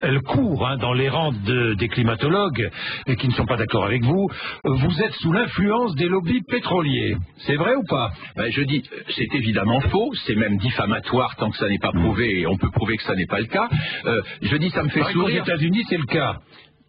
Elle court dans les rangs des climatologues qui ne sont pas d'accord avec vous. Vous êtes sous l'influence des lobbies pétroliers. C'est vrai ou pas? Je dis, c'est évidemment faux, c'est même diffamatoire tant que ça n'est pas prouvé, et on peut prouver que ça n'est pas le cas. Je dis, ça me fait sourire. Aux États-Unis, c'est le cas.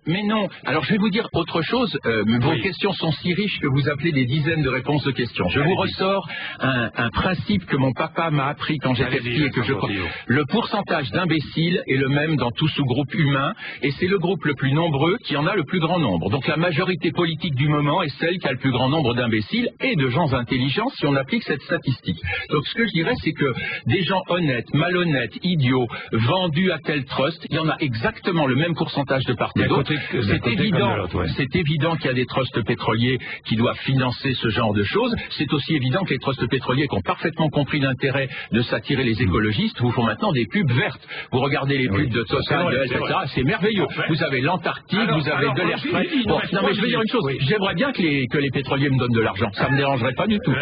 Mais non. Alors je vais vous dire autre chose. Vos questions sont si riches que vous appelez des dizaines de réponses de questions. Je vous ressors un principe que mon papa m'a appris quand j'étais petit et que je crois. Le pourcentage d'imbéciles est le même dans tout sous-groupe humain et c'est le groupe le plus nombreux qui en a le plus grand nombre. Donc la majorité politique du moment est celle qui a le plus grand nombre d'imbéciles et de gens intelligents si on applique cette statistique. Donc ce que je dirais, c'est que des gens honnêtes, malhonnêtes, idiots, vendus à tel trust, il y en a exactement le même pourcentage de part et d'autre. C'est évident qu'il y a des trusts pétroliers qui doivent financer ce genre de choses. C'est aussi évident que les trusts pétroliers qui ont parfaitement compris l'intérêt de s'attirer les écologistes vous font maintenant des pubs vertes. Vous regardez les pubs de Total, etc. C'est merveilleux. Vous avez l'Antarctique, vous avez de l'air frais. Non mais je veux dire une chose. J'aimerais bien que les pétroliers me donnent de l'argent. Ça me dérangerait pas du tout.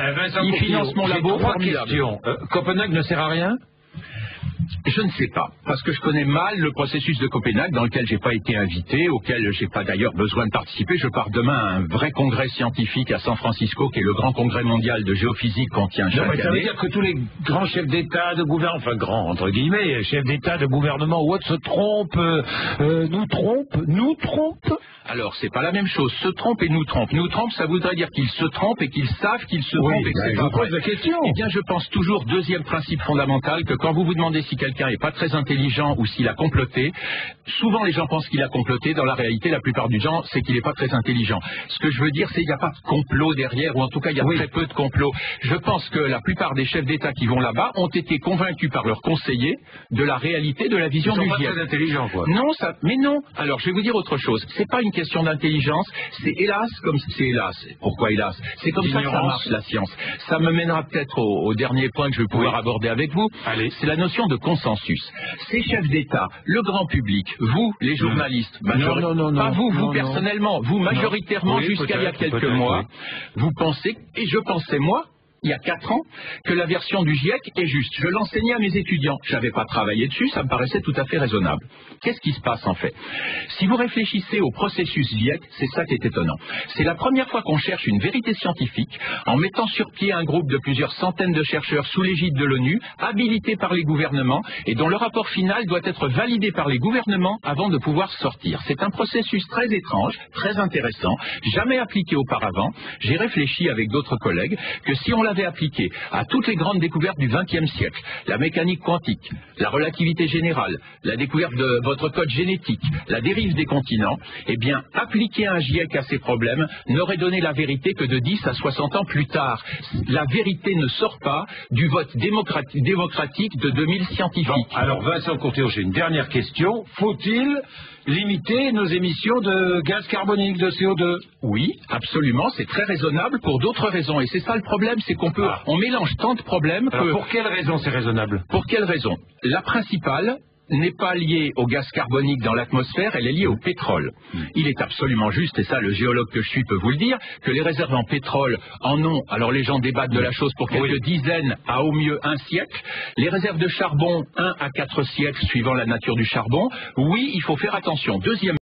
Ils financent mon labo. Copenhague ne sert à rien? Je ne sais pas, parce que je connais mal le processus de Copenhague dans lequel j'ai pas été invité, auquel j'ai pas d'ailleurs besoin de participer. Je pars demain à un vrai congrès scientifique à San Francisco, qui est le grand congrès mondial de géophysique qu'on tient chaque année. Ça veut dire que tous les grands chefs d'État, de gouvernement, enfin grands entre guillemets, chefs d'État, de gouvernement ou autres se trompent, nous trompent. Alors, c'est pas la même chose. Se trompe et nous trompe. Nous trompe, ça voudrait dire qu'ils se trompent et qu'ils savent qu'ils se trompent et que c'est pas vrai. Je pose la question. Eh bien, je pense toujours, deuxième principe fondamental, que quand vous vous demandez si quelqu'un n'est pas très intelligent ou s'il a comploté, souvent les gens pensent qu'il a comploté. Dans la réalité, la plupart du temps, c'est qu'il n'est pas très intelligent. Ce que je veux dire, c'est qu'il n'y a pas de complot derrière, ou en tout cas, il y a très peu de complot. Je pense que la plupart des chefs d'État qui vont là-bas ont été convaincus par leurs conseillers de la réalité de la vision du GIEC. Ils sont pas très intelligents, quoi. Non, mais non. Alors, je vais vous dire autre chose. C'est pas une question d'intelligence, c'est hélas comme c'est hélas. Pourquoi hélas? C'est comme ça que ça marche la science. Ça me mènera peut-être au dernier point que je vais pouvoir aborder avec vous. C'est la notion de consensus. Ces chefs d'État, le grand public, vous, les journalistes, pas vous personnellement, vous majoritairement jusqu'à il y a quelques mois, vous pensez, et je pensais moi, il y a 4 ans, que la version du GIEC est juste. Je l'enseignais à mes étudiants. Je n'avais pas travaillé dessus, ça me paraissait tout à fait raisonnable. Qu'est-ce qui se passe en fait? Si vous réfléchissez au processus GIEC, c'est ça qui est étonnant. C'est la première fois qu'on cherche une vérité scientifique en mettant sur pied un groupe de plusieurs centaines de chercheurs sous l'égide de l'ONU, habilités par les gouvernements et dont le rapport final doit être validé par les gouvernements avant de pouvoir sortir. C'est un processus très étrange, très intéressant, jamais appliqué auparavant. J'ai réfléchi avec d'autres collègues que si on l'avait appliqué à toutes les grandes découvertes du XXe siècle, la mécanique quantique, la relativité générale, la découverte de votre code génétique, la dérive des continents, eh bien, appliquer un GIEC à ces problèmes n'aurait donné la vérité que de 10 à 60 ans plus tard. La vérité ne sort pas du vote démocratique de 2000 scientifiques. Bon, alors Vincent Courtéau, j'ai une dernière question. Faut-il limiter nos émissions de gaz carbonique, de CO2? Oui, absolument, c'est très raisonnable pour d'autres raisons. Et c'est ça le problème, c'est on mélange tant de problèmes que... Pour quelle raison c'est raisonnable? Pour quelle raison? La principale n'est pas liée au gaz carbonique dans l'atmosphère, elle est liée au pétrole. Il est absolument juste, et ça le géologue que je suis peut vous le dire, que les réserves en pétrole en ont, alors les gens débattent de la chose pour quelques dizaines à au mieux 1 siècle, les réserves de charbon 1 à 4 siècles suivant la nature du charbon. Oui, il faut faire attention. Deuxième